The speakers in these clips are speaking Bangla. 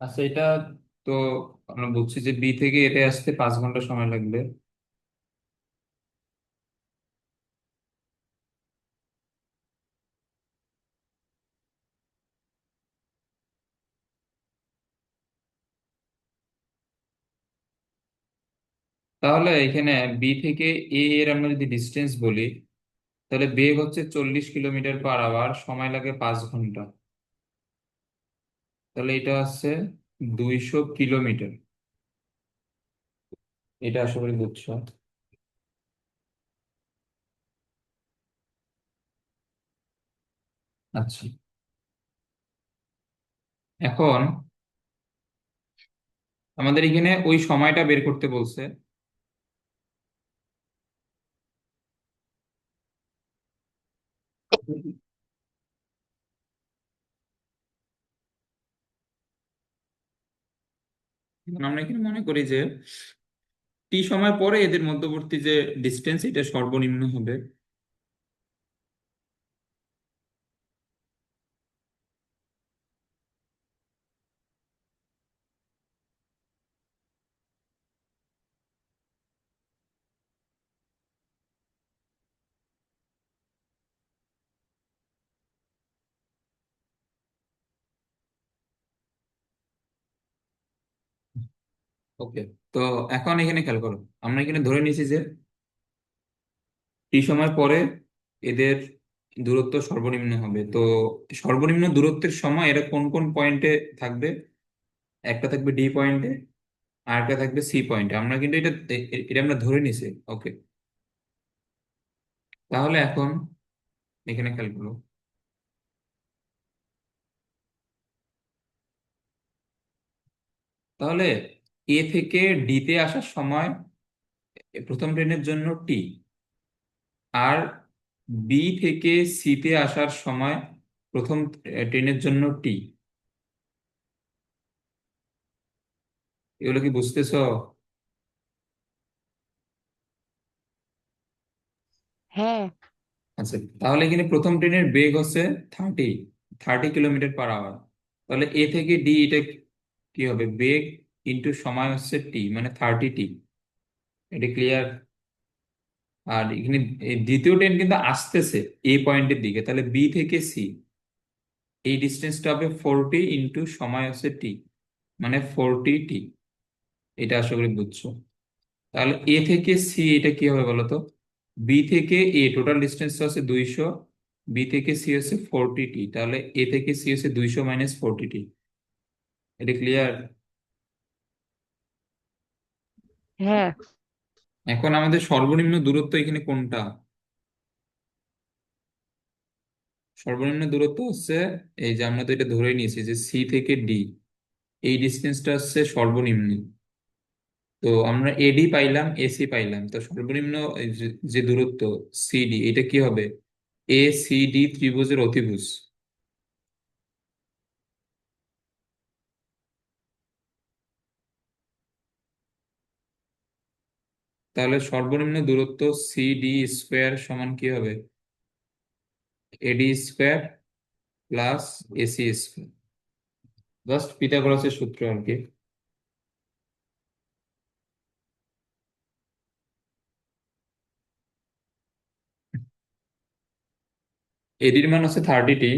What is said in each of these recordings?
আচ্ছা, এটা তো আমরা বলছি যে বি থেকে এতে আসতে 5 ঘন্টা সময় লাগবে। তাহলে এখানে বি থেকে এ এর আমরা যদি ডিস্টেন্স বলি, তাহলে বেগ হচ্ছে 40 কিলোমিটার পার আওয়ার, সময় লাগে 5 ঘন্টা। তাহলে এটা হচ্ছে 200 কিলোমিটার। এটা আশা করি বুঝছো। আচ্ছা, এখন আমাদের এখানে ওই সময়টা বের করতে বলছে। এখন আমরা এখানে মনে করি যে টি সময় পরে এদের মধ্যবর্তী যে ডিস্টেন্স এটা সর্বনিম্ন হবে। ওকে, তো এখন এখানে খেয়াল করো, আমরা এখানে ধরে নিয়েছি যে টি সময় পরে এদের দূরত্ব সর্বনিম্ন হবে। তো সর্বনিম্ন দূরত্বের সময় এরা কোন কোন পয়েন্টে থাকবে? একটা থাকবে ডি পয়েন্টে, আর একটা থাকবে সি পয়েন্টে। আমরা কিন্তু এটা আমরা ধরে নিছি। ওকে, তাহলে এখন এখানে খেয়াল করো। তাহলে এ থেকে ডি তে আসার সময় প্রথম ট্রেনের জন্য টি, আর বি থেকে সি তে আসার সময় প্রথম ট্রেনের জন্য টি। এগুলো কি বুঝতেছো? হ্যাঁ। আচ্ছা, তাহলে এখানে প্রথম ট্রেনের বেগ হচ্ছে থার্টি 30 কিলোমিটার পার আওয়ার। তাহলে এ থেকে ডি, এটা কি হবে? বেগ ইন্টু সময় হচ্ছে টি, মানে 30 টি। এটা ক্লিয়ার? আর এখানে এই দ্বিতীয় ট্রেন কিন্তু আসতেছে এ পয়েন্টের দিকে, তাহলে বি থেকে সি এই ডিস্টেন্সটা হবে 40 ইন্টু সময় হচ্ছে টি, মানে 40 টি। এটা আশা করি বুঝছো। তাহলে এ থেকে সি এটা কি হবে বলো তো? বি থেকে এ টোটাল ডিস্টেন্স হচ্ছে 200, বি থেকে সি হচ্ছে 40 টি, তাহলে এ থেকে সি হচ্ছে 200 - 40 টি। এটা ক্লিয়ার? হ্যাঁ। এখন আমাদের সর্বনিম্ন দূরত্ব এখানে কোনটা? সর্বনিম্ন দূরত্ব হচ্ছে, এই যে আমরা তো এটা ধরে নিয়েছি যে সি থেকে ডি এই ডিস্টেন্সটা হচ্ছে সর্বনিম্ন। তো আমরা এডি পাইলাম, এসি পাইলাম, তো সর্বনিম্ন এই যে দূরত্ব সিডি, এটা কি হবে? এ সি ডি ত্রিভুজের অতিভুজ। তাহলে সর্বনিম্ন দূরত্ব সিডি স্কোয়ার সমান কি হবে? AD square plus AC square. Just পিথাগোরাসের সূত্র আর কি। এডির মান হচ্ছে 30 টি,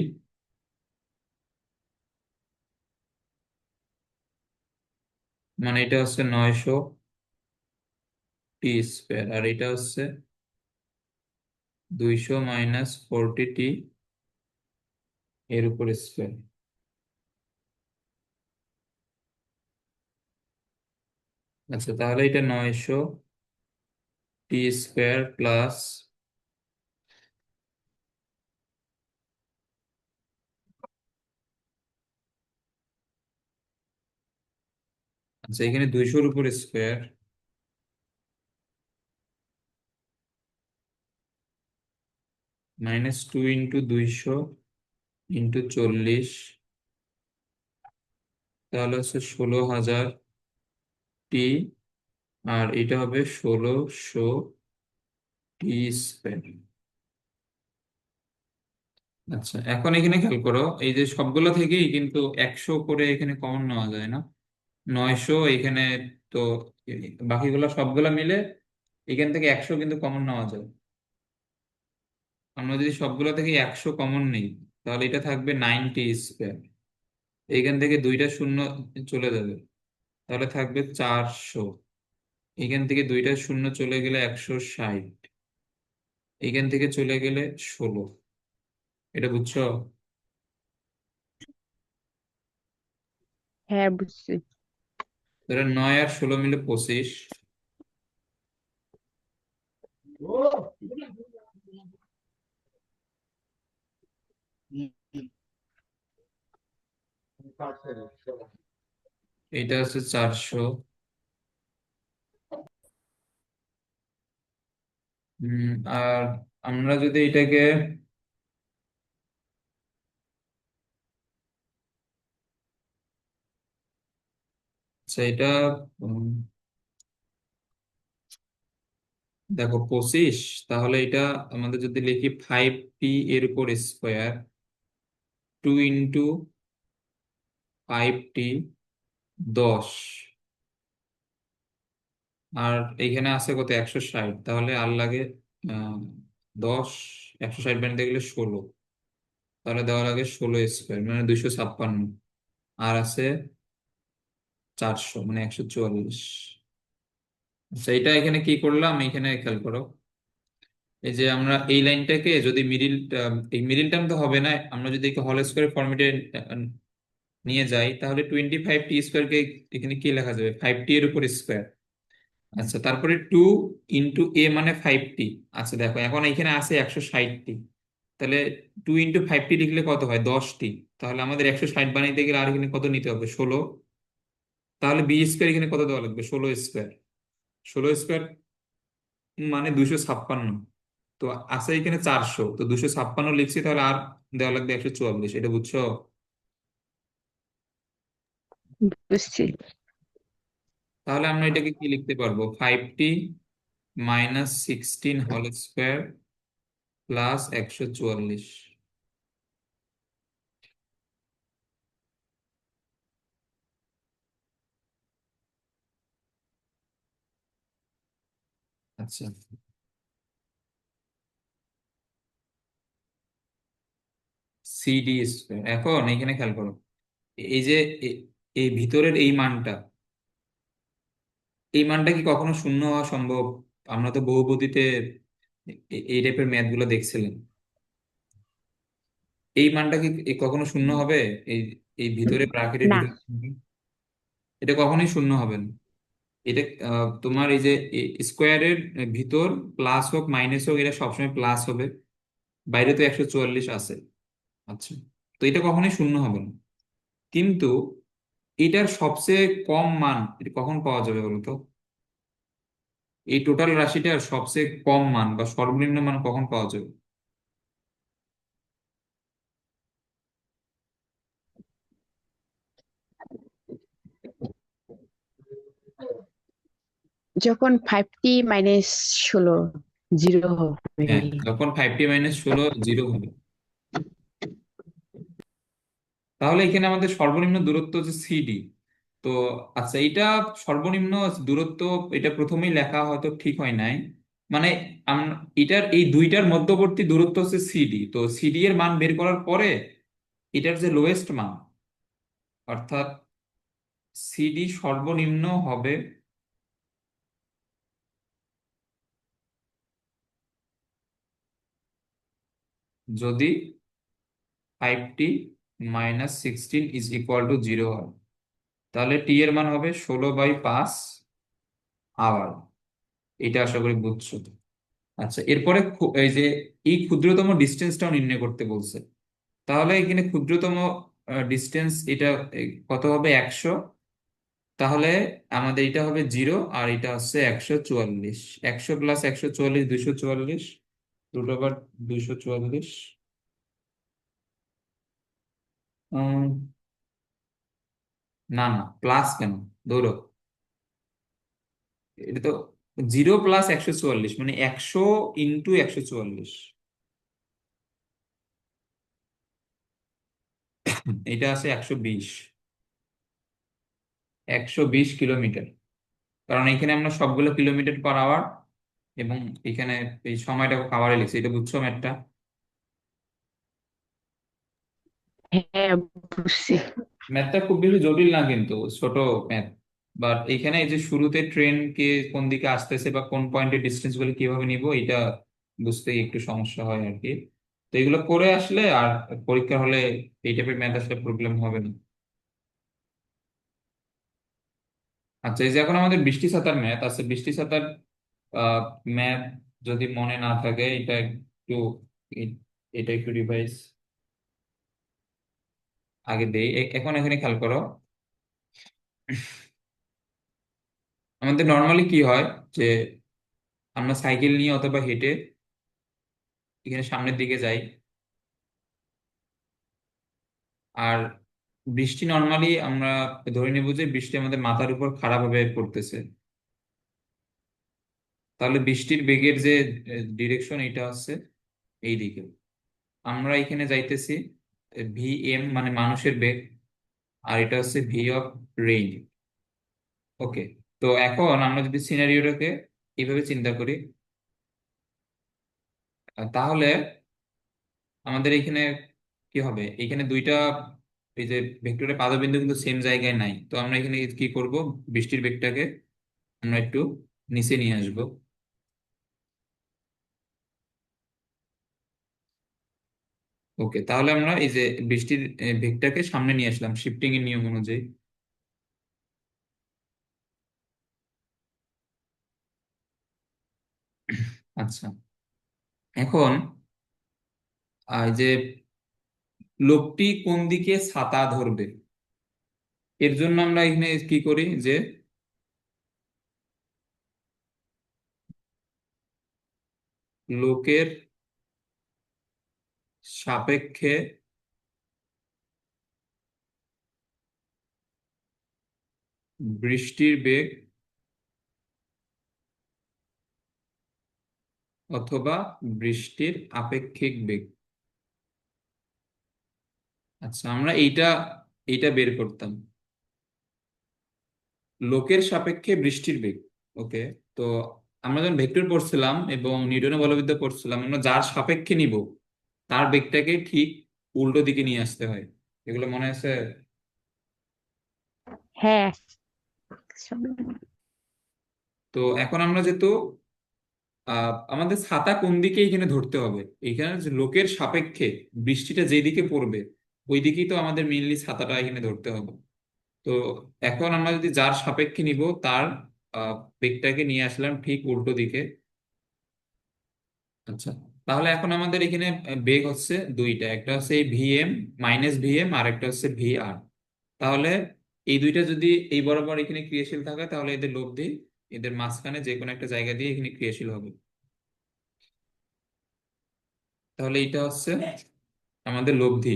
মানে এটা হচ্ছে 900 টি স্কোয়ার, আর এটা হচ্ছে 200 - 40 টি এর উপর স্কোয়ার। আচ্ছা, তাহলে এটা 900 টি স্কোয়ার প্লাস, আচ্ছা এখানে 200-র উপর স্কোয়ার -2 × 200 × 40, তাহলে হচ্ছে 16,000 টি, আর এটা হবে 1600 টি স্কোয়ার। আচ্ছা, এখন এখানে খেয়াল করো, এই যে সবগুলো থেকেই কিন্তু 100 করে এখানে কমন নেওয়া যায় না? 900 এখানে, তো বাকিগুলো সবগুলা মিলে এখান থেকে 100 কিন্তু কমন নেওয়া যায়। আমরা যদি সবগুলো থেকে 100 কমন নিই, তাহলে এটা থাকবে 90 স্কোয়ার। এখান থেকে দুইটা শূন্য চলে যাবে, তাহলে থাকবে 400। এখান থেকে দুইটা শূন্য চলে গেলে 160। এখান থেকে চলে গেলে 16। এটা বুঝছো? হ্যাঁ, বুঝছি। তাহলে 9 আর 16 মিলে 25। এটা হচ্ছে 400। আর আমরা যদি এটাকে, আচ্ছা এটা, উম, দেখো 25, তাহলে এটা আমাদের যদি লিখি 5t এর উপর স্কোয়ার, 2 × 5t, 10। আর এখানে আছে কত, 160, তাহলে আর লাগে 10। 160 বানিয়ে গেলে 16, তাহলে দেওয়া লাগে 16 স্কোয়ার মানে 256। আর আছে 400 মানে 144। আচ্ছা, এটা এখানে কি করলাম, এখানে খেয়াল করো, এই যে আমরা এই লাইনটাকে যদি মিডিল, এই মিডিল টার্ম তো হবে না, আমরা যদি হোল স্কোয়ার ফরম্যাটে নিয়ে যাই, তাহলে 25t স্কোয়ারকে এখানে কি লেখা যাবে, 5t এর উপর স্কোয়ার। আচ্ছা, তারপরে 2 × a মানে 5t। আচ্ছা দেখো, এখন এখানে আছে 160টি, তাহলে 2 × 5t লিখলে কত হয়, 10টি। তাহলে আমাদের 160 বানাইতে গেলে আর এখানে কত নিতে হবে, 16। তাহলে বি স্কোয়ার এখানে কত দেওয়া লাগবে, 16 স্কোয়ার। 16 স্কোয়ার মানে 256। তো আছে এখানে 400, তো 256 লিখছি, তাহলে আর দেওয়া লাগবে 144। এটা বুঝছো? বুঝছি। তাহলে আমরা এটাকে কি লিখতে পারবো, 5t minus 16 whole square plus 144। আচ্ছা, সিডি স্কোয়ার। এখন এখানে খেয়াল করো, এই যে এ- এই ভিতরের এই মানটা কি কখনো শূন্য হওয়া সম্ভব? আমরা তো বহুপদীতে এই টাইপের ম্যাথ গুলো দেখছিলাম। এই মানটা কি কখনো শূন্য হবে? এই এই ভিতরে ব্র্যাকেটের না। ভিতরে এটা কখনোই শূন্য হবে না। এটা তোমার এই যে স্কোয়ারের ভিতর প্লাস হোক মাইনাস হোক, এটা সবসময় প্লাস হবে। বাইরে তো 144 আছে। আচ্ছা, তো এটা কখনোই শূন্য হবে না। কিন্তু এটার সবচেয়ে কম মান এটা কখন পাওয়া যাবে বলতো? এই টোটাল রাশিটার সবচেয়ে কম মান বা সর্বনিম্ন মান কখন পাওয়া যাবে? যখন 5t - 16 জিরো হবে। হ্যাঁ, যখন 5t - 16 জিরো হবে। তাহলে এখানে আমাদের সর্বনিম্ন দূরত্ব হচ্ছে সিডি। তো আচ্ছা, এটা সর্বনিম্ন দূরত্ব, এটা প্রথমেই লেখা হয়তো ঠিক হয় নাই। মানে এটার এই দুইটার মধ্যবর্তী দূরত্ব হচ্ছে সিডি, তো সিডি এর মান বের করার পরে এটার যে লোয়েস্ট মান, অর্থাৎ সিডি সর্বনিম্ন হবে যদি 5t - 16 = 0 হয়। তাহলে টি এর মান হবে 16/5 আওয়ার। এটা আশা করি বুঝছো। আচ্ছা, এরপরে এই যে এই ক্ষুদ্রতম ডিস্টেন্সটাও নির্ণয় করতে বলছে। তাহলে এখানে ক্ষুদ্রতম ডিস্টেন্স এটা কত হবে, 100। তাহলে আমাদের এটা হবে 0, আর এটা হচ্ছে 144। 100 প্লাস 144, 244, √/244। না না, প্লাস কেন, ধরো এটা তো 0 + 144 মানে 100 × 144। এটা আছে 120 কিলোমিটার, কারণ এখানে আমরা সবগুলো কিলোমিটার/আওয়ার এবং এখানে এই সময়টাকে খাবারে লিখছি। এটা বুঝছো ম্যাথটা? হ্যাঁ, বুঝছি। ম্যাথটা খুব বেশি জটিল না কিন্তু, ছোট ম্যাথ। বাট এখানে এই যে শুরুতে ট্রেন কে কোন দিকে আসতেছে বা কোন পয়েন্টের ডিস্টেন্স গুলো কিভাবে নিব, এটা বুঝতে একটু সমস্যা হয় আর কি। তো এগুলো করে আসলে আর পরীক্ষা হলে এই টাইপের ম্যাথ আসলে প্রবলেম হবে না। আচ্ছা, এই যে এখন আমাদের বৃষ্টি ছাতার ম্যাথ আছে, বৃষ্টি ছাতার ম্যাথ যদি মনে না থাকে, এ- এটা একটু রিভাইজ আগে দেই। এখন এখানে খেয়াল করো, আমাদের নর্মালি কি হয় যে আমরা সাইকেল নিয়ে অথবা হেঁটে এখানে সামনের দিকে যাই, আর বৃষ্টি নর্মালি আমরা ধরে নেব যে বৃষ্টি আমাদের মাথার উপর খাড়াভাবে পড়তেছে। তাহলে বৃষ্টির বেগের যে ডিরেকশন, এটা হচ্ছে এই দিকে। আমরা এখানে যাইতেছি VM মানে মানুষের বেগ, আর এটা হচ্ছে V অফ রেইন। ওকে, তো এখন আমরা যদি সিনারিওটাকে এইভাবে চিন্তা করি, তাহলে আমাদের এখানে কি হবে, এখানে দুইটা এই যে ভেক্টরের পাদবিন্দু কিন্তু সেম জায়গায় নাই, তো আমরা এখানে কি করব, বৃষ্টির বেগটাকে আমরা একটু নিচে নিয়ে আসব। ওকে, তাহলে আমরা এই যে বৃষ্টির বেগটাকে সামনে নিয়ে আসলাম শিফটিং এর নিয়ম অনুযায়ী। আচ্ছা, এখন এই যে লোকটি কোন দিকে ছাতা ধরবে, এর জন্য আমরা এখানে কি করি যে লোকের সাপেক্ষে বৃষ্টির বেগ অথবা বৃষ্টির আপেক্ষিক বেগ। আচ্ছা, আমরা এইটা এইটা বের করতাম, লোকের সাপেক্ষে বৃষ্টির বেগ। ওকে, তো আমরা যখন ভেক্টর পড়ছিলাম এবং নিউটনের বলবিদ্যা পড়ছিলাম, আমরা যার সাপেক্ষে নিব তার বেগটাকে ঠিক উল্টো দিকে নিয়ে আসতে হয়। এগুলো মনে আছে? হ্যাঁ। তো এখন আমরা যেহেতু আমাদের ছাতা কোন দিকে এখানে ধরতে হবে, এখানে যে লোকের সাপেক্ষে বৃষ্টিটা যেদিকে পড়বে ওই দিকেই তো আমাদের মেইনলি ছাতাটা এখানে ধরতে হবে। তো এখন আমরা যদি যার সাপেক্ষে নিব তার বেগটাকে নিয়ে আসলাম ঠিক উল্টো দিকে। আচ্ছা, তাহলে এখন আমাদের এখানে বেগ হচ্ছে দুইটা, একটা হচ্ছে এই VM আর একটা হচ্ছে VR। তাহলে এই দুইটা যদি এই বরাবর এখানে ক্রিয়াশীল থাকে, তাহলে এদের লব্ধি এদের মাঝখানে যে কোনো একটা জায়গা দিয়ে এখানে ক্রিয়াশীল হবে। তাহলে এটা হচ্ছে আমাদের লব্ধি,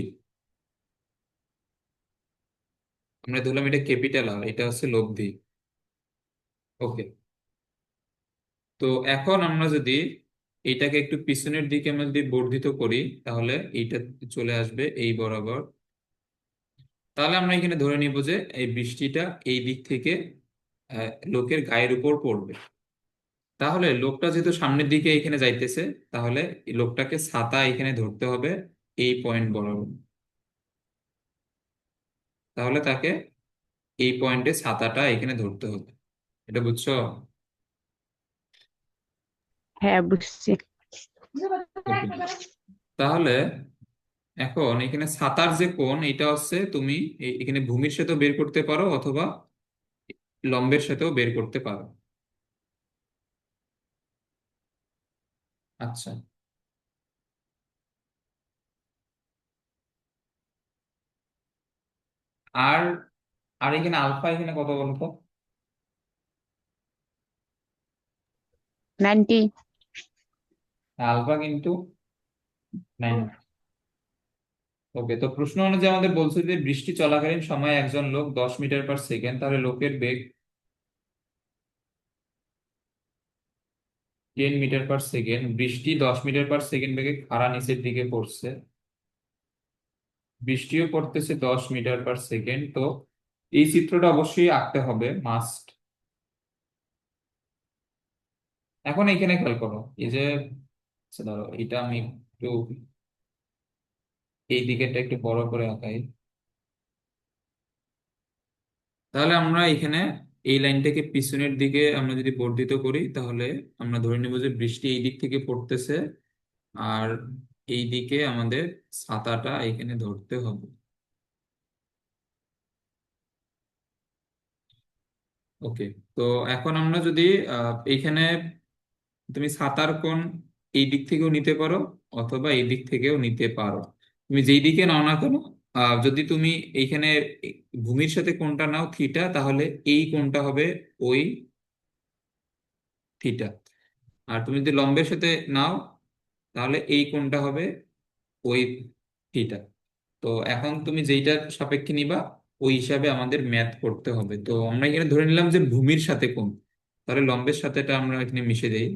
আমরা ধরলাম এটা ক্যাপিটাল আর এটা হচ্ছে লব্ধি। ওকে, তো এখন আমরা যদি এইটাকে একটু পিছনের দিকে আমরা যদি বর্ধিত করি, তাহলে এইটা চলে আসবে এই বরাবর। তাহলে আমরা এখানে ধরে নিব যে এই বৃষ্টিটা এই দিক থেকে লোকের গায়ের উপর পড়বে। তাহলে লোকটা যেহেতু সামনের দিকে এখানে যাইতেছে, তাহলে এই লোকটাকে ছাতা এখানে ধরতে হবে এই পয়েন্ট বরাবর। তাহলে তাকে এই পয়েন্টে ছাতাটা এখানে ধরতে হবে। এটা বুঝছো? হ্যাঁ, বুঝছি। ওকে, তাহলে এখন এখানে ছাতার যে কোণ, এটা হচ্ছে তুমি এখানে ভূমির সাথেও বের করতে পারো অথবা লম্বের সাথেও বের করতে পারো। আচ্ছা, আর আর এখানে আলফা এখানে কত বলতো? 90। আলফা কিন্তু 9। ওকে, তো প্রশ্ন অনুযায়ী আমাদের বলছে যে বৃষ্টি চলাকালীন সময়ে একজন লোক 10 মিটার/সেকেন্ড, তাহলে লোকের বেগ 10 মিটার/সেকেন্ড। বৃষ্টি 10 মিটার/সেকেন্ড বেগে খাড়া নিচের দিকে পড়ছে। বৃষ্টিও পড়তেছে 10 মিটার পার সেকেন্ড। তো এই চিত্রটা অবশ্যই আঁকতে হবে, মাস্ট। এখন এখানে খেয়াল করো, এই যে, আচ্ছা ধরো এটা আমি একটু এই দিকেরটা একটু বড় করে আঁকাই। তাহলে আমরা এখানে এই লাইনটাকে পিছনের দিকে আমরা যদি বর্ধিত করি, তাহলে আমরা ধরে নেব যে বৃষ্টি এই দিক থেকে পড়তেছে, আর এই দিকে আমাদের ছাতাটা এখানে ধরতে হবে। ওকে। তো এখন আমরা যদি এইখানে তুমি ছাতার কোণ এই দিক থেকেও নিতে পারো, অথবা এই দিক থেকেও নিতে পারো। তুমি যেই দিকে নাও না কেন, যদি তুমি এইখানে ভূমির সাথে কোণটা নাও থিটা, তাহলে এই কোণটা হবে ওই থিটা। আর তুমি যদি লম্বের সাথে নাও, তাহলে এই কোণটা হবে ওই থিটা। তো এখন তুমি যেইটার সাপেক্ষে নিবা, ওই হিসাবে আমাদের ম্যাথ করতে হবে। তো আমরা এখানে ধরে নিলাম যে ভূমির সাথে কোণ, তাহলে লম্বের সাথেটা আমরা এখানে মিশে দেই।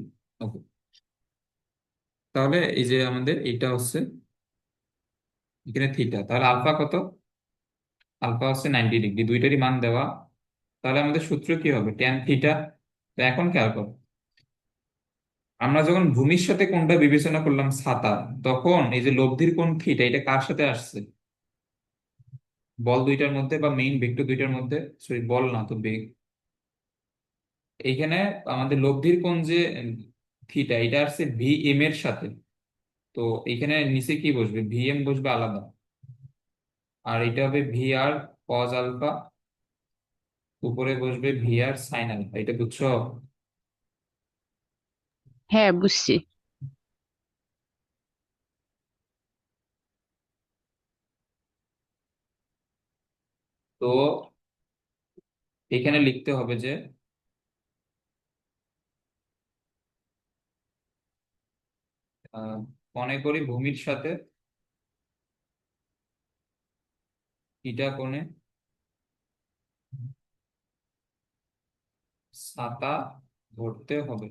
ওকে। তাহলে এই যে আমাদের এটা হচ্ছে এখানে থিটা, তাহলে আলফা কত? আলফা হচ্ছে 90 ডিগ্রি, দুইটারই মান দেওয়া। তাহলে আমাদের সূত্র কি হবে? Tan theta. তো এখন খেয়াল করো, আমরা যখন ভূমির সাথে কোণটা বিবেচনা করলাম ছাতা, তখন এই যে লব্ধির কোণ থিটা, এটা কার সাথে আসছে? বল দুইটার মধ্যে বা মেইন ভেক্টর দুইটার মধ্যে, সরি বল না তো বেগ। এইখানে আমাদের লব্ধির কোণ যে থিটা, এটা আসছে ভি এম এর সাথে। তো এখানে নিচে কি বসবে? ভি এম বসবে আলাদা, আর এটা হবে ভি আর কজ আলফা, উপরে বসবে ভি আর সাইন আলফা। এটা বুঝছো? হ্যাঁ, বুঝছি। তো এখানে লিখতে হবে যে আহ, মনে করি ভূমির সাথে থিটা কোণে ছাতা ধরতে হবে।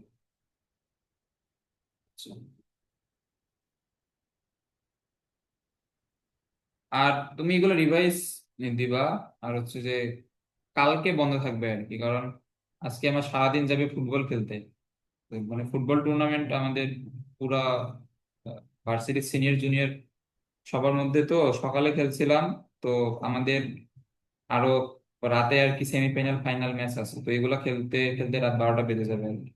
আচ্ছা। আর তুমি এগুলো রিভাইজ দিবা। আর হচ্ছে যে কালকে বন্ধ থাকবে আর কি, কারণ আজকে আমার সারাদিন যাবে ফুটবল খেলতে। তো মানে ফুটবল টুর্নামেন্ট আমাদের পুরা ভার্সিটি সিনিয়র জুনিয়র সবার মধ্যে। তো সকালে খেলছিলাম, তো আমাদের আরো রাতে আর কি সেমিফাইনাল ফাইনাল ম্যাচ আছে। তো এগুলো খেলতে খেলতে রাত 12টা বেজে যাবে আর কি।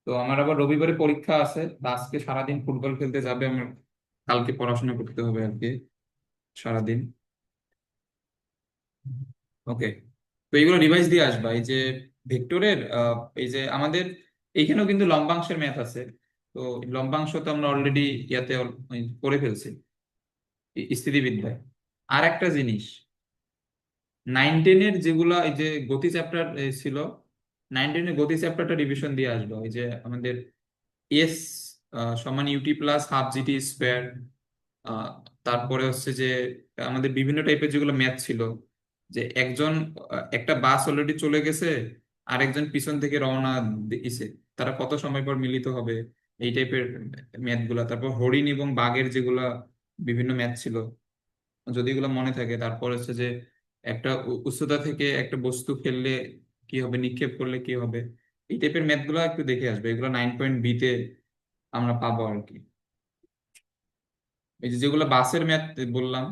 তো আমার আবার রবিবারে পরীক্ষা আছে, তো আজকে সারাদিন ফুটবল খেলতে যাবে আমার, কালকে পড়াশোনা করতে হবে আর কি সারাদিন। ওকে। তো এইগুলো রিভাইজ দিয়ে আসবা। এই যে ভেক্টরের এই যে আমাদের এইখানেও কিন্তু লম্বাংশের ম্যাথ আছে। তো লম্বাংশ তো আমরা অলরেডি ইয়াতে করে ফেলছি, স্থিতিবিদ্যায়। আর একটা জিনিস, 9-10-এর যেগুলা এই যে গতি চ্যাপ্টার ছিল, 9-10-এর গতি চ্যাপ্টারটা রিভিশন দিয়ে আসবো। এই যে আমাদের এস সমান u t plus half g t square. তারপরে হচ্ছে যে আমাদের বিভিন্ন টাইপের যেগুলো ম্যাথ ছিল, যে একজন একটা বাস অলরেডি চলে গেছে, আরেকজন পিছন থেকে রওনা দিছে, তারা কত সময় পর মিলিত হবে, এই টাইপের ম্যাথ গুলা। তারপর হরিণ এবং বাঘের যেগুলা বিভিন্ন ম্যাথ ছিল, যদি এগুলো মনে থাকে। তারপর হচ্ছে যে একটা উচ্চতা থেকে একটা বস্তু ফেললে কি হবে, নিক্ষেপ করলে কি হবে, এই টাইপের ম্যাথ গুলো একটু দেখে আসবে। এগুলো 9.B-তে আমরা পাবো আর কি। এই যে যেগুলো বাসের ম্যাথ বললাম,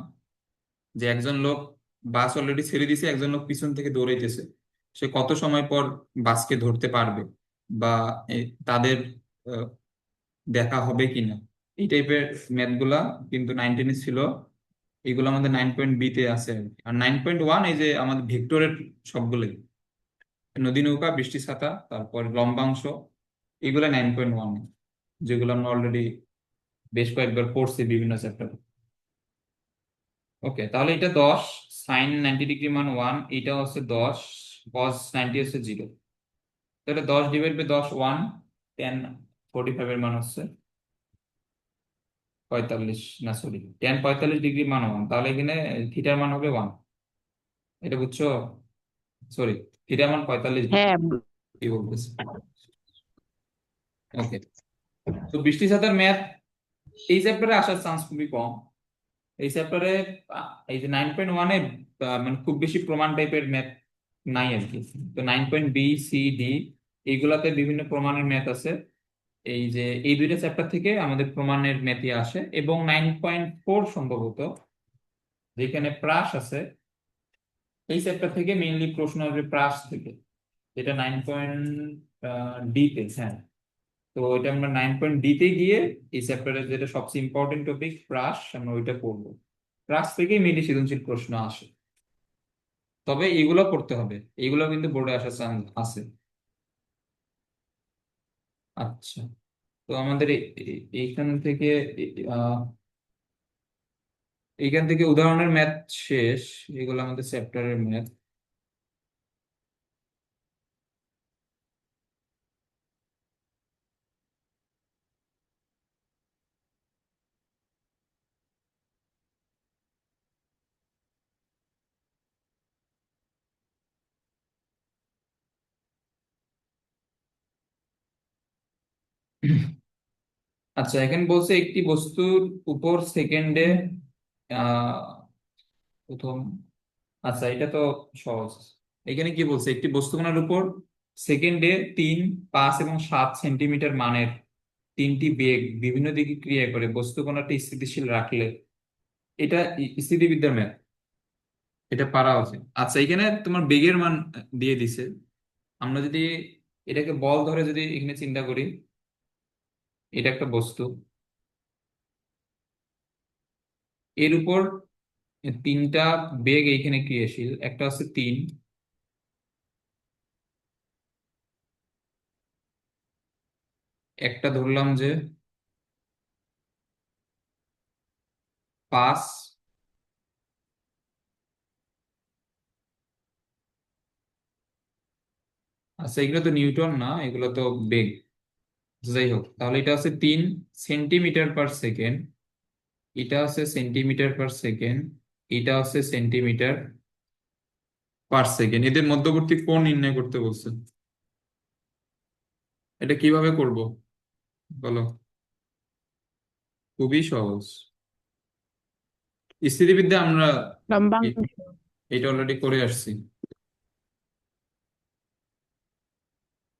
যে একজন লোক বাস অলরেডি ছেড়ে দিছে, একজন লোক পিছন থেকে দৌড়াইতেছে, সে কত সময় পর বাসকে ধরতে পারবে, বা তাদের আহ, দেখা হবে কিনা, এই টাইপের ম্যাথ গুলা কিন্তু 9-10 ছিল। এগুলো আমাদের 9.B-তে আছে আর কি। আর 9.1 এই যে আমাদের ভেক্টরের সবগুলোই, নদী নৌকা, বৃষ্টি ছাতা, তারপর লম্বাংশ, এগুলো 9.1, যেগুলো আমরা অলরেডি বেশ কয়েকবার পড়ছি বিভিন্ন চ্যাপ্টার। ওকে, তাহলে এটা 10, সাইন 90 ডিগ্রি মান 1, এটা হচ্ছে 10, কস 90 হচ্ছে 0। তাহলে 10 ডিভাইড বাই 10 1, টেন 45 এর মান হচ্ছে 45, না সরি, টেন 45 ডিগ্রি মান 1, তাহলে এখানে থিটার মান হবে 1। এটা বুঝছো? সরি, থিটার মান 45 ডিগ্রি, হ্যাঁ, কি বলতেছে। ওকে। তো বৃষ্টি ছাতার ম্যাথ এই চ্যাপ্টারে আসার চান্স খুবই কম। এই চ্যাপ্টারে এই যে 9.1-এ মানে খুব বেশি প্রমাণ টাইপের ম্যাথ নাই আর কি। তো 9.B, C, D এইগুলাতে বিভিন্ন প্রমাণের ম্যাথ আছে। এই যে এই দুইটা চ্যাপ্টার থেকে আমাদের প্রমাণের ম্যাথই আসে, এবং 9.4 সম্ভবত যেখানে প্রাস আছে, এই চ্যাপ্টার থেকে মেইনলি প্রশ্ন আসবে প্রাস থেকে, যেটা 9.D তে। হ্যাঁ, তো এটা আমরা 9.D তে গিয়ে এই চ্যাপ্টারের যেটা সবচেয়ে ইম্পর্টেন্ট টপিক প্রাস, আমরা ওইটা পড়বো। প্রাস থেকেই মেইনলি সৃজনশীল প্রশ্ন আসে, তবে এগুলো পড়তে হবে, এগুলো কিন্তু বোর্ডে আসার চান্স আছে। আচ্ছা, তো আমাদের এইখান থেকে আহ এইখান থেকে উদাহরণের ম্যাথ শেষ। এগুলো আমাদের চ্যাপ্টারের ম্যাথ। আচ্ছা, এখানে বলছে একটি বস্তুর উপর সেকেন্ডে আহ প্রথম, আচ্ছা এটা তো সহজ। এখানে কি বলছে, একটি বস্তুকণার উপর সেকেন্ডে 3, 5 এবং 7 সেন্টিমিটার মানের তিনটি বেগ বিভিন্ন দিকে ক্রিয়া করে বস্তুকণাটি স্থিতিশীল রাখলে, এটা স্থিতিবিদ্যার ম্যাথ, এটা পারা উচিত। আচ্ছা, এখানে তোমার বেগের মান দিয়ে দিছে। আমরা যদি এটাকে বল ধরে যদি এখানে চিন্তা করি, এটা একটা বস্তু, এর উপর তিনটা বেগ এইখানে ক্রিয়াশীল, একটা হচ্ছে 3, একটা ধরলাম যে 5। আচ্ছা, এগুলো তো নিউটন না, এগুলো তো বেগ। যাই হোক, তাহলে এটা হচ্ছে 3 সেন্টিমিটার পার সেকেন্ড, এটা হচ্ছে সেন্টিমিটার পার সেকেন্ড, এটা হচ্ছে সেন্টিমিটার পার সেকেন্ড। এদের মধ্যবর্তী কোণ নির্ণয় করতে বলছে। এটা কিভাবে করব বলো? খুবই সহজ। স্থিতিবিদ্যা আমরা এ- লম্বাংশ। এটা অলরেডি করে আসছি।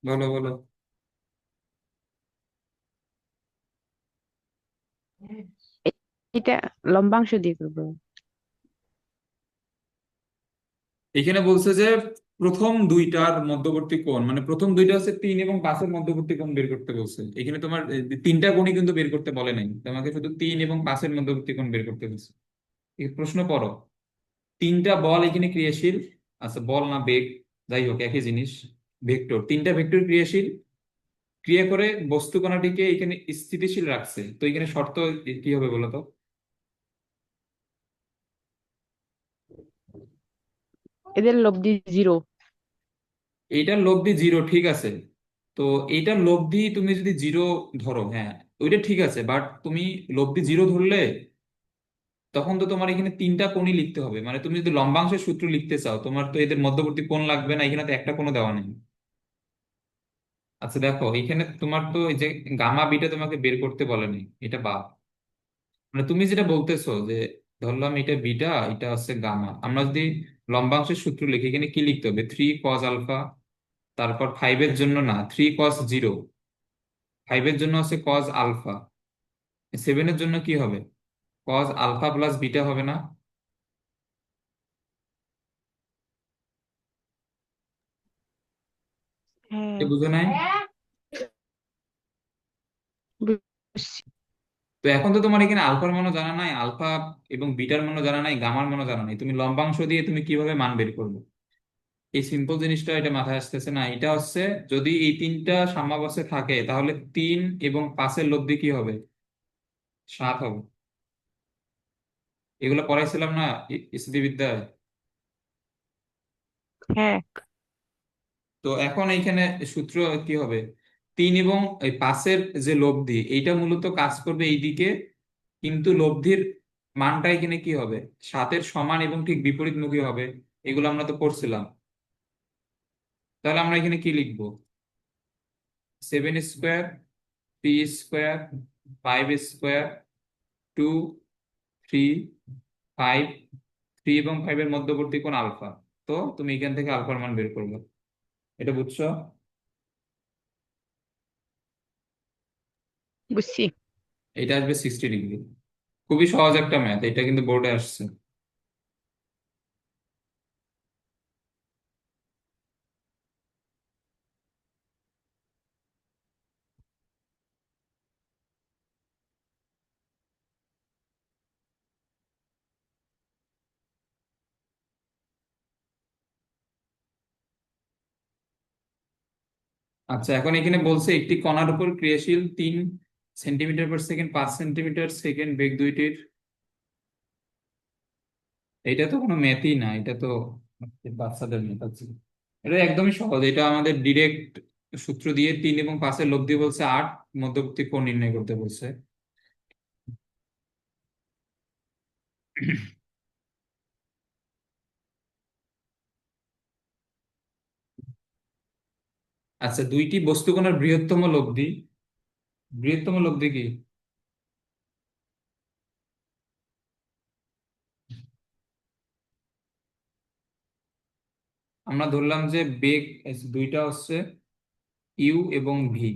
বলো বলো। এ- এটা লম্বাংশ দিয়ে করবো। এখানে বলছে যে প্রথম দুইটার মধ্যবর্তী কোণ, মানে প্রথম দুইটা হচ্ছে 3 এবং 5-এর মধ্যবর্তী কোণ বের করতে বলছে। এখানে তোমার তিনটা কোণই কিন্তু বের করতে বলে নাই, তোমাকে শুধু 3 এবং 5-এর মধ্যবর্তী কোণ বের করতে বলছে। এই প্রশ্ন পড়ো, তিনটা বল এখানে ক্রিয়াশীল। আচ্ছা, বল না বেগ, যাই হোক একই জিনিস। ভেক্টর, তিনটা ভেক্টর ক্রিয়াশীল, ক্রিয়া করে বস্তু কণাটিকে এখানে স্থিতিশীল রাখছে। তো এখানে শর্ত কি হবে বলো তো? এদের লব্ধি 0। এইটার লব্ধি 0, ঠিক আছে। তো এইটার লব্ধি তুমি যদি 0 ধরো, হ্যাঁ ওইটা ঠিক আছে, বাট তুমি লব্ধি 0 ধরলে তখন তো তোমার এখানে তিনটা কোণই লিখতে হবে। মানে তুমি যদি লম্বাংশের সূত্র লিখতে চাও, তোমার তো এদের মধ্যবর্তী কোণ লাগবে না, এখানে তো একটা কোণও দেওয়া নেই। আচ্ছা দেখো, এখানে তোমার তো এই যে গামা বিটা তোমাকে বের করতে বলেনি, এটা বাদ। মানে তুমি যেটা বলতেছো যে ধরলাম এটা বিটা, এটা হচ্ছে গামা, আমরা যদি লম্বাংশের সূত্র লিখি, এখানে কি লিখতে হবে? 3 cos আলফা, তারপর 5-এর জন্য না 3 cos 0, 5-এর জন্য হচ্ছে cos আলফা, 7-এর জন্য কি হবে? cos আলফা প্লাস বিটা, হবে না? হ্যাঁ, এ বুঝো নাই? বুঝছি। তো এখন তো তোমার এখানে আলফার মানও জানা নাই, আলফা এবং বিটার মানও জানা নাই, গামার মানও জানা নাই, তুমি লম্বাংশ দিয়ে তুমি কিভাবে মান বের করবে? এই সিম্পল জিনিসটা এটা মাথায় আসতেছে না। এটা হচ্ছে যদি এই তিনটা সাম্যাবস্থায় থাকে, তাহলে 3 এবং 5-এর লব্ধি কি হবে? 7 হবে। এগুলো পড়াইছিলাম না স্থিতিবিদ্যায়। হ্যাঁ, তো এখন এইখানে সূত্র কি হবে? 3 এবং 5-এর যে লব্ধি, এইটা মূলত কাজ করবে এইদিকে, কিন্তু লব্ধির মানটা এখানে কি হবে? 7-এর সমান এবং ঠিক বিপরীতমুখী হবে। এগুলো আমরা তো পড়ছিলাম। তাহলে আমরা এখানে কি লিখবো? 7 square, 3 square, 5 square, 2, three, five, three এবং ফাইভের মধ্যবর্তী কোণ আলফা। তো তুমি এখান থেকে আলফার মান বের করবে। এটা বুঝছো? বুঝছি। এটা আসবে 60 ডিগ্রি। খুবই সহজ একটা ম্যাথ, এটা কিন্তু বোর্ডে আসছে। আচ্ছা, এখন এখানে বলছে একটি কণার উপর ক্রিয়াশীল 3 সেন্টিমিটার/সেকেন্ড, 5 সেন্টিমিটার/সেকেন্ড বেগ দুইটির। এটা তো কোনো ম্যাথই না, এটা তো বাচ্চাদের ম্যাথ আছে। এটা একদমই সহজ, এটা আমাদের ডিরেক্ট সূত্র দিয়ে 3 এবং 5-এর লব দিয়ে বলছে 8, মধ্যবর্তী কোণ নির্ণয় করতে বলছে। আচ্ছা, দুইটি বস্তুকণার বৃহত্তম লব্ধি কি? আমরা ধরলাম যে বেগ দুইটা হচ্ছে ইউ এবং ভি,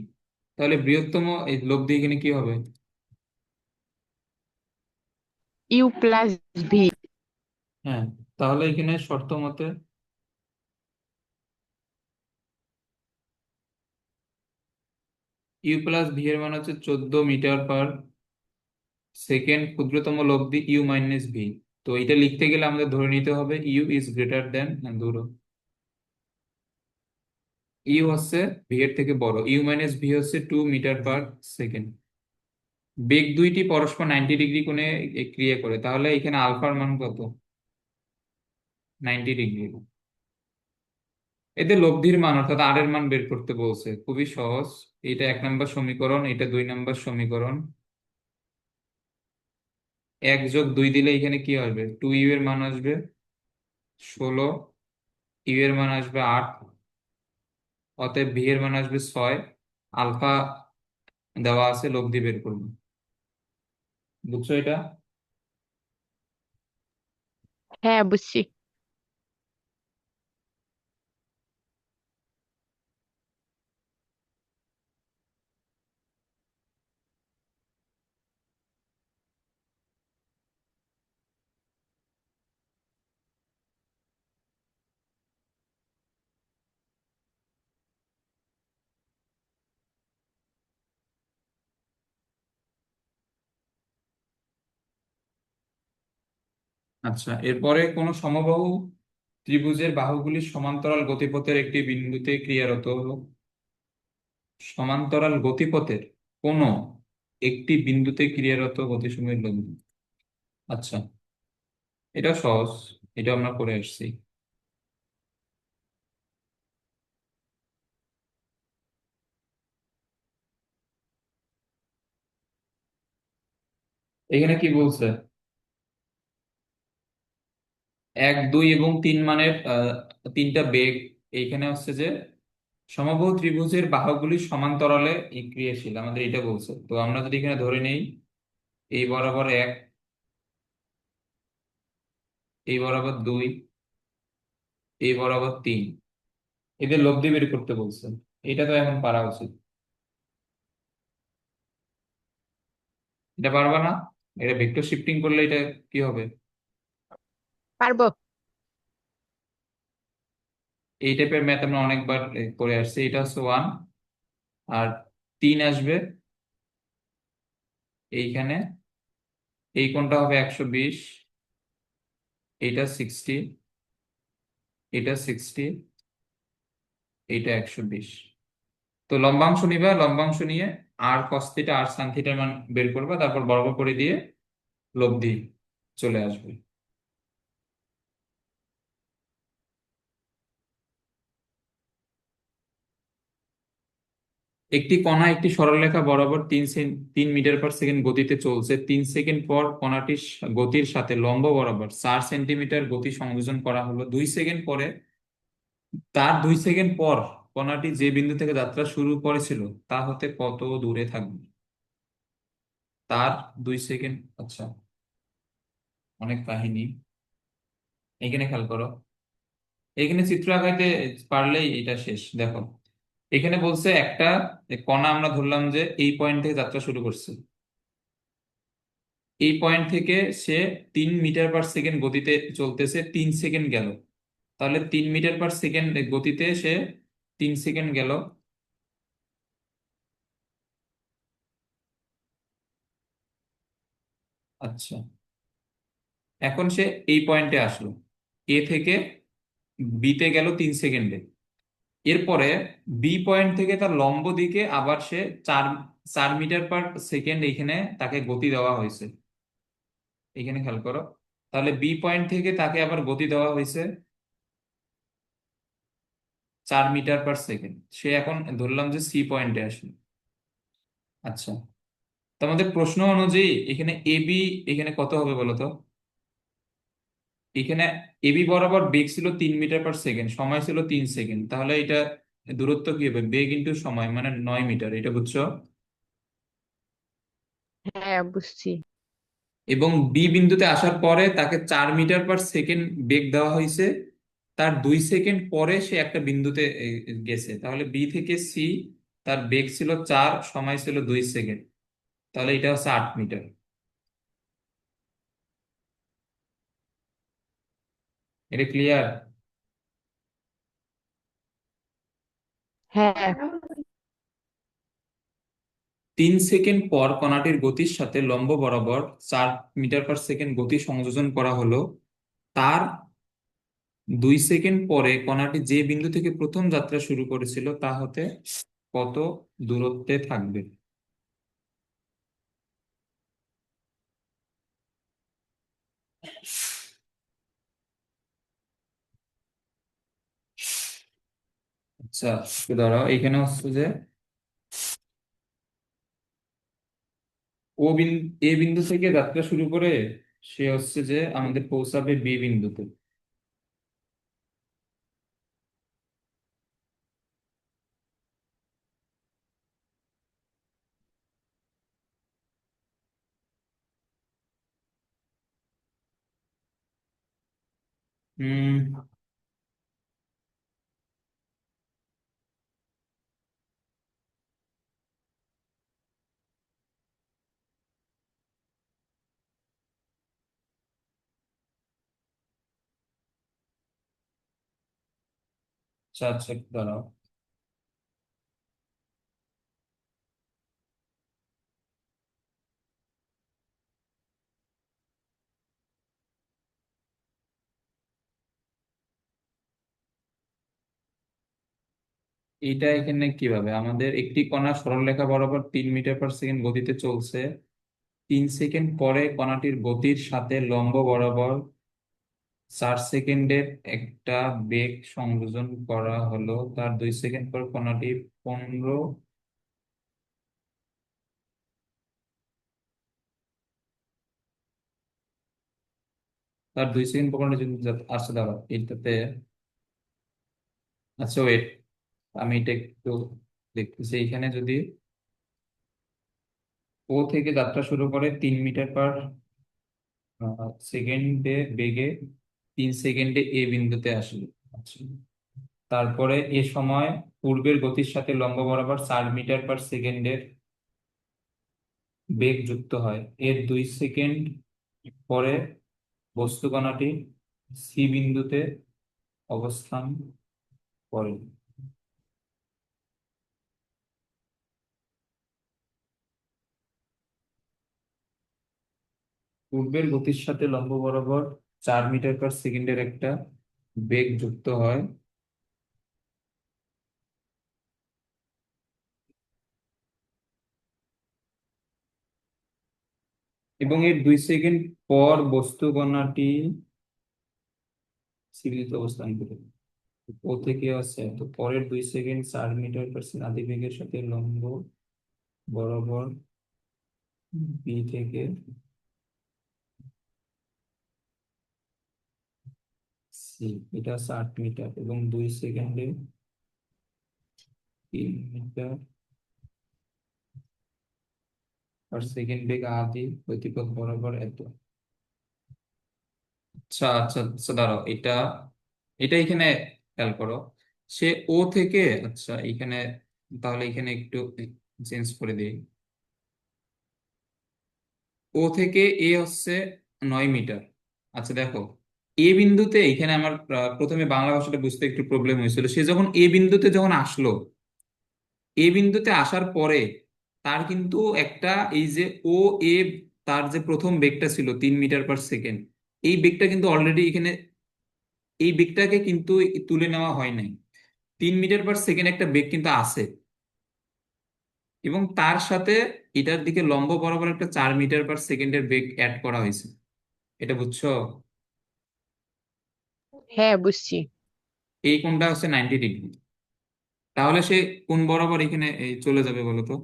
তাহলে বৃহত্তম এই লব্ধি এখানে কি হবে? U plus v. হ্যাঁ, তাহলে এখানে শর্ত মতে ইউ প্লাস ভি এর মান হচ্ছে 14 মিটার/সেকেন্ড, ক্ষুদ্রতম লব্ধি ইউ মাইনাস ভি। তো এটা লিখতে গেলে আমাদের ধরে নিতে হবে ইউ ইজ গ্রেটার দেন, ধরো ইউ হচ্ছে ভি এর থেকে বড়, ইউ মাইনাস ভি হচ্ছে 2 মিটার/সেকেন্ড। বেগ দুইটি পরস্পর 90 ডিগ্রি কোণে ক্রিয়া করে, তাহলে এখানে আলফার মান কত? 90 ডিগ্রি। এদের লব্ধির মান অর্থাৎ আর এর মান বের করতে বলছে, খুবই সহজ। এটা 1 নম্বর সমীকরণ, এটা 2 নম্বর সমীকরণ। 1+2 দিলে এখানে কি আসবে? 2 ইউ এর মান আসবে 16, ইউ এর মান আসবে 8, অতএব ভি এর মান আসবে 6। আলফা দেওয়া আছে, লব্ধি বের করবো। বুঝছো এটা? হ্যাঁ, বুঝছি। আচ্ছা, এরপরে কোন সমবাহু ত্রিভুজের বাহুগুলি সমান্তরাল গতিপথের একটি বিন্দুতে ক্রিয়ারত হলো। সমান্তরাল গতিপথের কোন একটি বিন্দুতে ক্রিয়ারত গতিসমূহের লব্ধি। আচ্ছা, এটা সহজ, এটা আমরা করে আসছি। এখানে কি বলছে? 1, 2 এবং 3 মানের তিনটা বেগ। এইখানে হচ্ছে যে সমবাহু ত্রিভুজের বাহুগুলি সমান্তরালে ক্রিয়াশীল, আমাদের এটা বলছে। তো আমরা যদি এখানে ধরে নেই এই বরাবর 1, এই বরাবর 2, এই বরাবর 3, এদের লব্ধি বের করতে বলছে। এটা তো এখন পারা উচিত। এটা পারবা না? এটা ভেক্টর শিফটিং করলে এটা কি হবে? পারবো। এই টাইপের ম্যাথ আমরা অনেকবার করে আসছি। এটা হচ্ছে 1, আর 3 আসবে এইখানে, এই কোণটা হবে 120, এইটা 60, এটা 60, এইটা 120। তো লম্বাংশ নিবা, লম্বাংশ নিয়ে আর কস থিটা আর সান থিটার মান বের করবা, তারপর বর্গ করে দিয়ে লব্ধি চলে আসবে। একটি কণা একটি সরলরেখা বরাবর 3 মিটার/সেকেন্ড গতিতে চলছে। 3 সেকেন্ড পর কণাটির গতির সাথে লম্ব বরাবর 4 সেন্টিমিটার গতি সংযোজন করা হলো। 2 সেকেন্ড পরে, তার 2 সেকেন্ড পর কণাটি যে বিন্দু থেকে যাত্রা শুরু করেছিল তা হতে কত দূরে থাকবে? তার 2 সেকেন্ড। আচ্ছা, অনেক কাহিনী। এখানে খেয়াল করো, এখানে চিত্র আঁকাইতে পারলেই এটা শেষ। দেখো, এখানে বলছে একটা কণা আমরা ধরলাম যে এই পয়েন্ট থেকে যাত্রা শুরু করছে। এই পয়েন্ট থেকে সে 3 মিটার পার সেকেন্ড গতিতে চলতেছে, 3 সেকেন্ড গেল। তাহলে 3 মিটার পার সেকেন্ড গতিতে সে 3 সেকেন্ড গেল। আচ্ছা, এখন সে এই পয়েন্টে আসলো, এ থেকে বিতে গেল 3 সেকেন্ডে। এরপরে বি পয়েন্ট থেকে তার লম্ব দিকে আবার সে চার 4 মিটার পার সেকেন্ড এখানে তাকে গতি দেওয়া হয়েছে। এখানে খেয়াল করো, তাহলে বি পয়েন্ট থেকে তাকে আবার গতি দেওয়া হয়েছে 4 মিটার পার সেকেন্ড। সে এখন ধরলাম যে সি পয়েন্টে আসলো। আচ্ছা, তো আমাদের প্রশ্ন অনুযায়ী এখানে এবি এখানে কত হবে বলো তো? এখানে এবি বরাবর বেগ ছিল 3 মিটার পার সেকেন্ড, সময় ছিল 3 সেকেন্ড, তাহলে এটা দূরত্ব কি হবে? বেগ ইন্টু সময় মানে 9 মিটার, এটা বুঝছো? হ্যাঁ, বুঝছি। এবং বি বিন্দুতে আসার পরে তাকে 4 মিটার পার সেকেন্ড বেগ দেওয়া হয়েছে। তার 2 সেকেন্ড পরে সে একটা বিন্দুতে গেছে, তাহলে বি থেকে সি তার বেগ ছিল 4, সময় ছিল 2 সেকেন্ড, তাহলে এটা হচ্ছে 8 মিটার। এটা ক্লিয়ার? হ্যাঁ। 3 সেকেন্ড পর কণাটির গতির সাথে লম্ব বরাবর 4 মিটার পার সেকেন্ড গতি সংযোজন করা হলো। তার 2 সেকেন্ড পরে কণাটি যে বিন্দু থেকে প্রথম যাত্রা শুরু করেছিল তা হতে কত দূরত্বে থাকবে? আচ্ছা, একটু দাঁড়াও, এখানে হচ্ছে যে ও বিন্দু, এ বিন্দু থেকে যাত্রা শুরু করে সে হচ্ছে যে আমাদের পৌঁছাবে বি বিন্দুতে। হম। আচ্ছা আচ্ছা, একটু দাঁড়াও। এইটা এখানে কিভাবে আমাদের একটি কণা সরলরেখা বরাবর 3 মিটার পার সেকেন্ড গতিতে চলছে, 3 সেকেন্ড পরে কণাটির গতির সাথে লম্ব বরাবর 4 সেকেন্ডের একটা বেগ সংযোজন করা হলো। তার 2 সেকেন্ড পর কণাটি 15, তার 2 সেকেন্ড পর কণাটি যদি আসছে, দাঁড়া এটাতে। আচ্ছা ওয়েট, আমি এটা একটু দেখতেছি। এখানে যদি ও থেকে যাত্রা শুরু করে 3 মিটার পার সেকেন্ডে বেগে, 3 সেকেন্ডে এ বিন্দুতে আসলো। আচ্ছা, তারপরে এ সময় পূর্বের গতির সাথে লম্ব বরাবর 4 মিটার পার সেকেন্ডের বেগ যুক্ত হয়। এর 2 সেকেন্ড পরে বস্তু কণাটি সি বিন্দুতে অবস্থান করে। পূর্বের গতির সাথে লম্ব বরাবর 4 মিটার পার সেকেন্ডের একটা বেগ যুক্ত হয়, এবং এর 2 সেকেন্ড পর বস্তু কণাটি সি বিন্দুতে অবস্থান করে। ও থেকে আছে, তো পরের 2 সেকেন্ড 4 মিটার পার সেকেন্ড আদি বেগের সাথে লম্ব বরাবর বি থেকে সি, এটা হচ্ছে 8 মিটার, এবং 2 সেকেন্ডে 3 মিটার পার সেকেন্ড বেগ আদি গতিপথ বরাবর এত। আচ্ছা আচ্ছা আচ্ছা, দাঁড়াও, এটা এটা এখানে খেয়াল করো। সে ও থেকে, আচ্ছা এখানে, তাহলে এখানে একটু চেঞ্জ করে দিই। ও থেকে এ হচ্ছে 9 মিটার। আচ্ছা দেখো, এ বিন্দুতে এখানে আমার প্রথমে বাংলা ভাষাটা বুঝতে একটু প্রবলেম হয়েছিল। সে যখন এ বিন্দুতে যখন আসলো, এ বিন্দুতে আসার পরে তার কিন্তু একটা, এই যে ও এ, তার যে প্রথম বেগটা ছিল 3 মিটার পার সেকেন্ড, এই বেগটা কিন্তু অলরেডি এখানে, এই বেগটাকে কিন্তু তুলে নেওয়া হয় নাই। 3 মিটার পার সেকেন্ড একটা বেগ কিন্তু আছে, এবং তার সাথে এটার দিকে লম্ব বরাবর একটা 4 মিটার পার সেকেন্ডের বেগ অ্যাড করা হয়েছে। এটা বুঝছো? হ্যাঁ, বুঝছি। এই কোণটা হচ্ছে 90 ডিগ্রি। তাহলে সে কোণ বরাবর এখানে এই চলে যাবে বলো তো?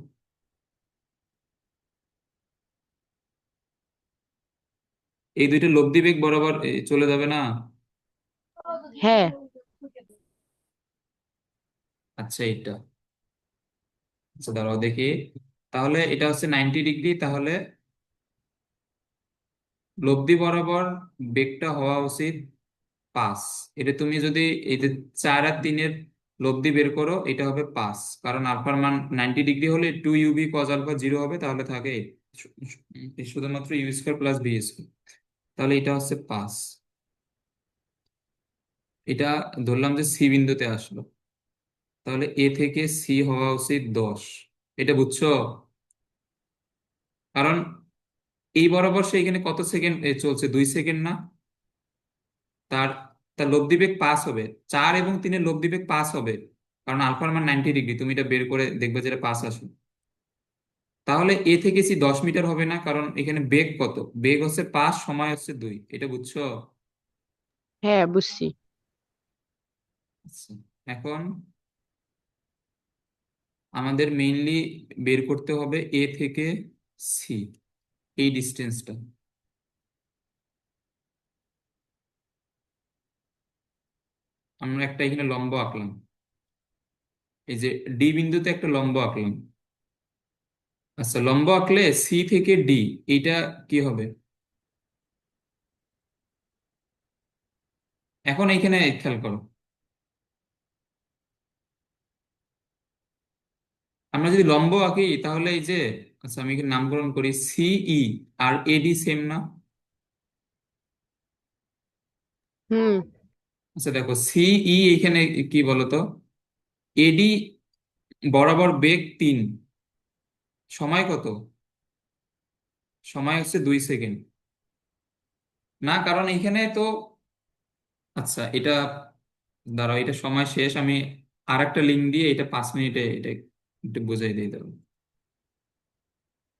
এই দুইটা লব্ধি বেগ বরাবর চলে যাবে না? হ্যাঁ। আচ্ছা এইটা, আচ্ছা দাঁড়াও দেখি। তাহলে এটা হচ্ছে 90 ডিগ্রি, তাহলে লব্ধি বরাবর বেগটা হওয়া উচিত 5। এটা তুমি যদি এই যে 4 আর 3-এর লব্ধি বের করো, এটা হবে 5, কারণ আলফার মান 90 ডিগ্রি হলে 2 ইউ বি কজ আলফা 0 হবে, তাহলে থাকে শুধুমাত্র u square plus b square. তাহলে এটা হচ্ছে 5। এটা ধরলাম যে সি বিন্দুতে আসলো, তাহলে এ থেকে সি হওয়া উচিত 10। এটা বুঝছো? কারণ এই বরাবর সে এখানে কত সেকেন্ড চলছে, 2 সেকেন্ড না? তার তার লব্ধি বেগ 5 হবে। 4 এবং 3-এর লব্ধি বেগ 5 হবে, কারণ আলফার মান 90 ডিগ্রি, তুমি এটা বের করে দেখবে যেটা 5 আসবে। তাহলে এ থেকে সি 10 মিটার হবে না, কারণ এখানে বেগ কত, বেগ হচ্ছে 5, সময় হচ্ছে 2। এটা বুঝছো? হ্যাঁ, বুঝছি। আচ্ছা, এখন আমাদের মেইনলি বের করতে হবে এ থেকে সি, এই ডিস্টেন্সটা। আমরা একটা এখানে লম্ব আঁকলাম, এই যে ডি বিন্দুতে একটা লম্ব আঁকলাম। আচ্ছা, লম্ব আঁকলে সি থেকে ডি, এইটা কি হবে? এখন এইখানে খেয়াল করো, আমরা যদি লম্ব আঁকি তাহলে এই যে, আচ্ছা আমি এখানে নামকরণ করি সিই আর এডি সেম না? হুম। আচ্ছা দেখো, সিই এখানে কি বলতো, এডি বরাবর বেগ 3, সময় কত? সময় হচ্ছে 2 সেকেন্ড। না, কারণ এখানে তো, আচ্ছা এটা, দাঁড়াও, এটা সময় শেষ, আমি আর একটা লিঙ্ক দিয়ে এটা 5 মিনিটে এটা একটু বোঝাই দিই দাও।